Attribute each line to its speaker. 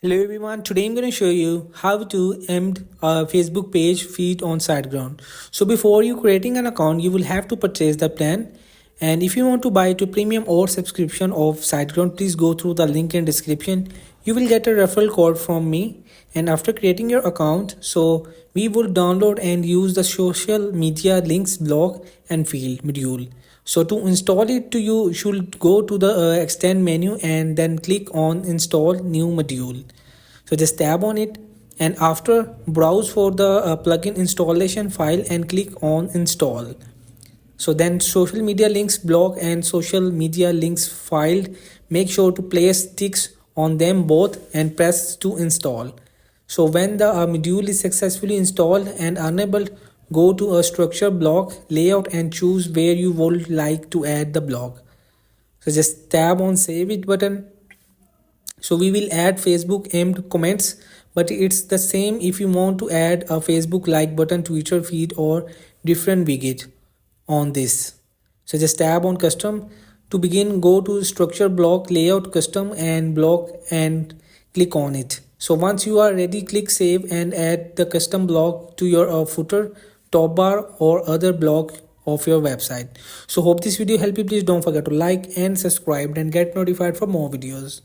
Speaker 1: Hello everyone, today I'm going to show you how to embed a Facebook page feed on SiteGround. So before you creating an account, you will have to purchase the plan. And if you want to buy to premium or subscription of SiteGround, please go through the link in description. You will get a referral code from me. And after creating your account, so we will download and use the social media links blog and field module. So to install it, you should go to the extend menu and then click on install new module. So just tap on it, and after browse for the plugin installation file and click on install. So then social media links blog and social media links filed, make sure to place ticks on them both and press to install. So when the module is successfully installed and enabled, go to a structure block layout and choose where you would like to add the block. So just tap on save it button. So we will add Facebook aimed comments, but it's the same if you want to add a Facebook like button, Twitter feed or different widget on this. So just tap on custom. To begin, go to structure block layout custom and block and click on it. So once you are ready, click save and add the custom block to your footer, top bar or other block of your website. So hope this video helped you. Please don't forget to like and subscribe and get notified for more videos.